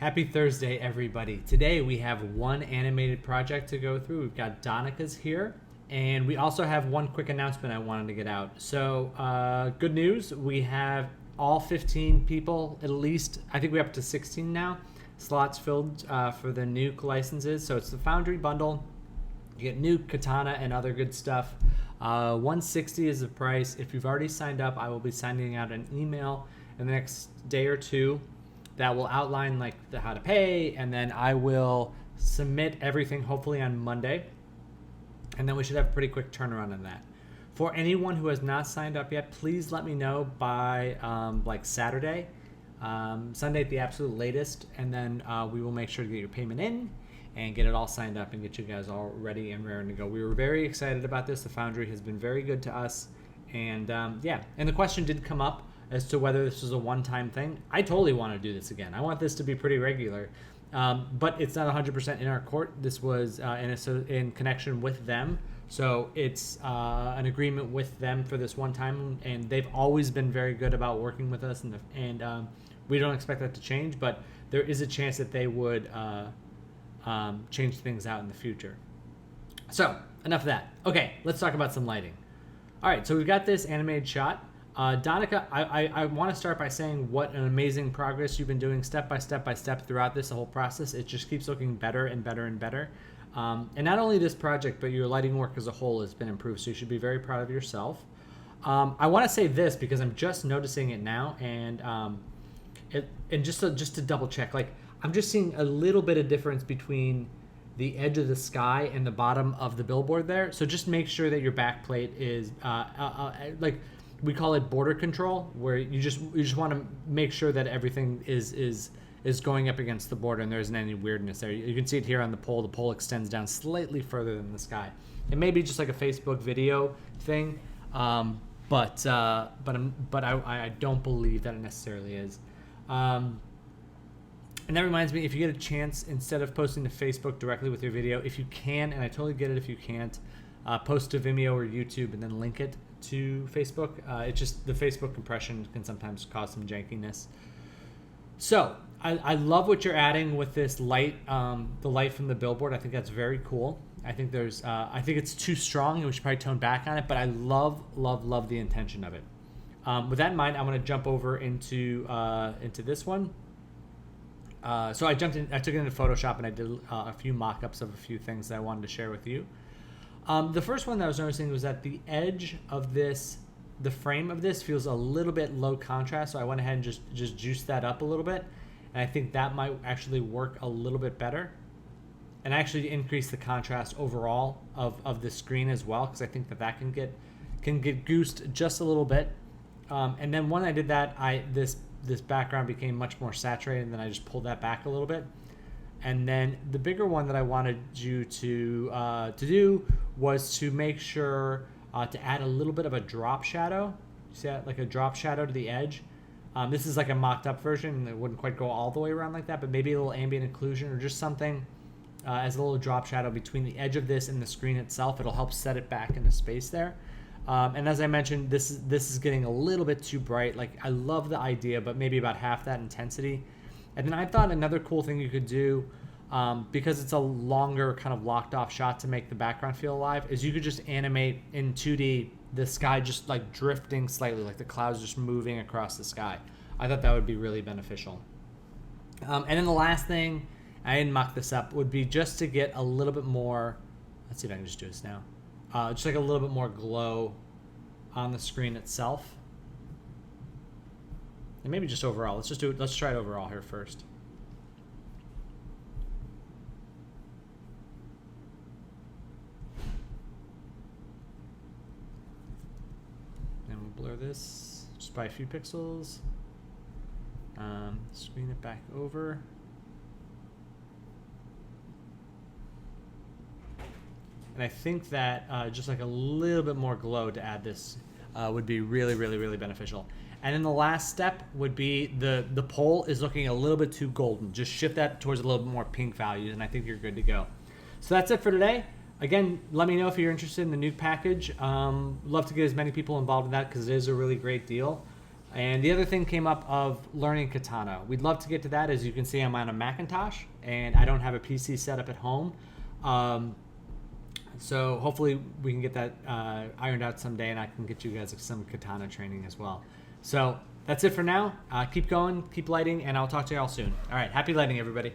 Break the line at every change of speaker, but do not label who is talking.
Happy Thursday, everybody. Today we have one animated project to go through. We've got Donika's here, and we also have one quick announcement I wanted to get out. So, good news, we have all 15 people, at least, I think we're up to 16 now, slots filled for the Nuke licenses. So it's the Foundry bundle. You get Nuke, Katana, and other good stuff. $160 is the price. If you've already signed up, I will be sending out an email in the next day or two that will outline like how to pay, and then I will submit everything hopefully on Monday, and then we should have a pretty quick turnaround on that. For anyone who has not signed up yet, please let me know by like Saturday, Sunday at the absolute latest, and then we will make sure to get your payment in and get it all signed up and get you guys all ready and raring to go. We were very excited about this. The Foundry has been very good to us, and yeah, and the question did come up as to whether this was a one-time thing. I totally want to do this again. I want this to be pretty regular, but it's not 100% in our court. This was in connection with them, so it's an agreement with them for this one time, and they've always been very good about working with us, and we don't expect that to change, but there is a chance that they would change things out in the future. So, enough of that. Okay, let's talk about some lighting. All right, so we've got this animated shot. Donika, I want to start by saying what an amazing progress you've been doing step by step throughout this whole process. It just keeps looking better and better and better. And not only this project, but your lighting work as a whole has been improved, so you should be very proud of yourself. I want to say this because I'm just noticing it now, and just to double check, like I'm just seeing a little bit of difference between the edge of the sky and the bottom of the billboard there. So just make sure that your backplate is like, we call it border control, where you just want to make sure that everything is going up against the border and there isn't any weirdness there. You can see it here on the pole. The pole extends down slightly further than the sky. It may be just like a Facebook video thing, but I don't believe that it necessarily is. And that reminds me, if you get a chance, instead of posting to Facebook directly with your video, if you can, and I totally get it if you can't, post to Vimeo or YouTube and then link it to Facebook. It's just the Facebook compression can sometimes cause some jankiness. So I love what you're adding with this light, the light from the billboard. I think that's very cool. I think I think it's too strong and we should probably tone back on it, but I love the intention of it. With that in mind, I'm going to jump over into this one. So I took it into Photoshop and I did a few mock-ups of a few things that I wanted to share with you. The first one that I was noticing was that the edge of this, the frame of this feels a little bit low contrast, so I went ahead and just juiced that up a little bit, and I think that might actually work a little bit better, and actually increase the contrast overall of the screen as well, because I think that can get goosed just a little bit. And then when I did that, this background became much more saturated, and then I just pulled that back a little bit. And then the bigger one that I wanted you to do was to make sure to add a little bit of a drop shadow. See that? Like a drop shadow to the edge. This is like a mocked up version. It wouldn't quite go all the way around like that, but maybe a little ambient occlusion or just something as a little drop shadow between the edge of this and the screen itself. It'll help set it back into space there. And as I mentioned, this is getting a little bit too bright. Like, I love the idea, but maybe about half that intensity. And then I thought another cool thing you could do, because it's a longer kind of locked off shot to make the background feel alive, is you could just animate in 2D the sky just like drifting slightly, like the clouds just moving across the sky. I thought that would be really beneficial. And then the last thing, I didn't mock this up, would be just to get a little bit more, let's see if I can just do this now, just like a little bit more glow on the screen itself. And maybe just overall. Let's try it overall here first. And we'll blur this just by a few pixels. Screen it back over. And I think that just like a little bit more glow to add this would be really beneficial. And then the last step would be the pole is looking a little bit too golden. Just shift that towards a little bit more pink values, and I think you're good to go. So that's it for today. Again, let me know if you're interested in the Nuke package. Love to get as many people involved in that because it is a really great deal. And the other thing came up of learning katana. We'd love to get to that. As you can see, I'm on a Macintosh and I don't have a PC set up at home. So hopefully we can get that ironed out someday, and I can get you guys some katana training as well. So that's it for now. Keep going, keep lighting, and I'll talk to you all soon. All right, happy lighting, everybody.